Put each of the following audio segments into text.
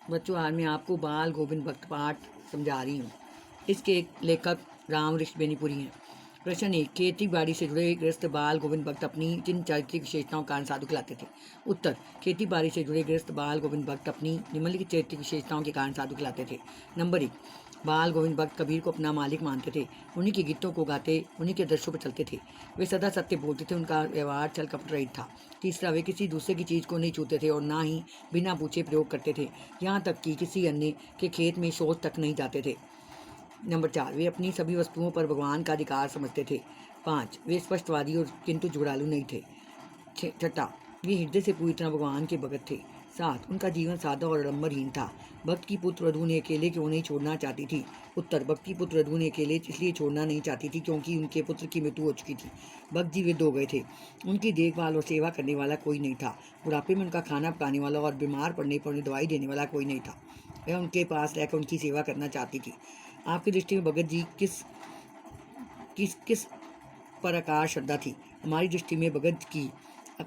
बच्चों आज मैं आपको बाल गोविंद भक्त पाठ समझा रही हूँ। इसके लेखक राम ऋषि बेनीपुरी हैं। प्रश्न 1, खेती बाड़ी से जुड़े गृहस्थ बाल गोविंद भक्त अपनी जिन चारित्रिक विशेषताओं का कारण साधु कहलाते थे। उत्तर, खेती बाड़ी से जुड़े गृहस्थ बाल गोविंद भक्त अपनी निम्नलिखित चारित्रिक विशेषताओं के कारण साधु कहलाते थे। नंबर 1, बाल गोविंद भक्त कबीर को अपना मालिक मानते थे। उन्हीं के गीतों को गाते, उन्हीं के आदर्शों पर चलते थे। वे सदा सत्य बोलते थे, उनका व्यवहार छल कपट रहित था। तीसरा, वे किसी दूसरे की चीज़ को नहीं छूते थे और ना ही बिना पूछे प्रयोग करते थे, यहाँ तक कि किसी अन्य के खेत में शोध तक नहीं जाते थे। नंबर 4, वे अपनी सभी वस्तुओं पर भगवान का अधिकार समझते थे। 5, वे स्पष्टवादी और किंतु जुड़ालू नहीं थे। 6, वे हृदय से पूरी तरह भगवान के भगत थे। 7, उनका जीवन सादा और आडंबरहीन था। भक्त की पुत्र वधू ने अकेले क्यों नहीं छोड़ना चाहती थी। उत्तर, भक्त की पुत्र वधू ने अकेले इसलिए छोड़ना नहीं चाहती थी क्योंकि उनके पुत्र की मृत्यु हो चुकी थी। भक्त जी वृद्ध हो गए थे, उनकी देखभाल और सेवा करने वाला कोई नहीं था। बुढ़ापे में उनका खाना पकाने वाला और बीमार पड़ने पर उन्हें दवाई देने वाला कोई नहीं था। वह उनके पास रहकर उनकी सेवा करना चाहती थी। आपकी दृष्टि में भगत जी किस किस किस पर आकार श्रद्धा थी। हमारी दृष्टि में भगत की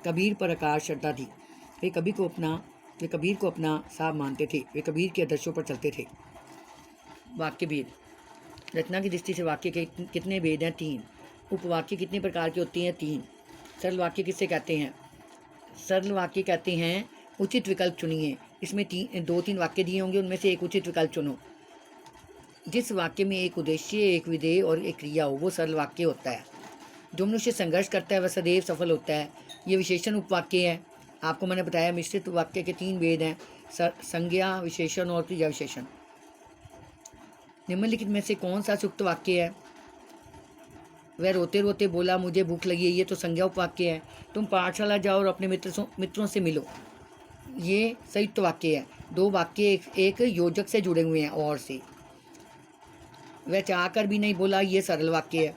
कबीर पर आकार श्रद्धा थी। वे कबीर को अपना साहब मानते थे। वे कबीर के आदर्शों पर चलते थे। वाक्य भेद। रचना की दृष्टि से वाक्य के कितने भेद हैं? 3। उपवाक्य कितने प्रकार के होते हैं? 3। सरल वाक्य किससे कहते हैं? सरल वाक्य कहते हैं उचित विकल्प चुनिए। इसमें 2-3 वाक्य दिए होंगे, उनमें से एक उचित विकल्प चुनो। जिस वाक्य में एक उद्देश्य, एक विधेय और एक क्रिया हो वो सरल वाक्य होता है। जो मनुष्य संघर्ष करता है वह सदैव सफल होता है। ये विशेषण उपवाक्य है। आपको मैंने बताया मिश्रित वाक्य के 3 भेद हैं, संज्ञा विशेषण और क्रिया विशेषण। निम्नलिखित में से कौन सा सुक्त वाक्य है? वह रोते रोते बोला मुझे भूख लगी है, ये तो संज्ञा उपवाक्य है। तुम पाठशाला जाओ और अपने मित्रों से मिलो, ये संयुक्त वाक्य है। 2 वाक्य एक योजक से जुड़े हुए हैं और से। वह चाहकर भी नहीं बोला, ये सरल वाक्य है।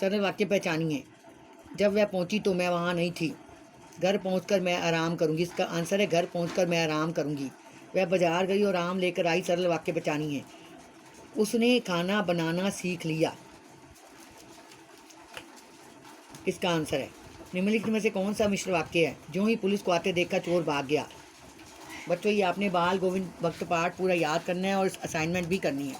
सरल वाक्य पहचानिए। जब वह पहुंची तो मैं वहाँ नहीं थी। घर पहुंचकर मैं आराम करूंगी। इसका आंसर है घर पहुंचकर मैं आराम करूंगी। वह बाजार गई और आम लेकर आई। सरल वाक्य पहचानिए। उसने खाना बनाना सीख लिया। इसका आंसर है। निम्नलिखित में से कौन सा मिश्र वाक्य है? जो ही पुलिस को आते देखा चोर भाग गया। बच्चों ये आपने बाल गोविंद भक्त पाठ पूरा याद करना है और असाइनमेंट भी करनी है।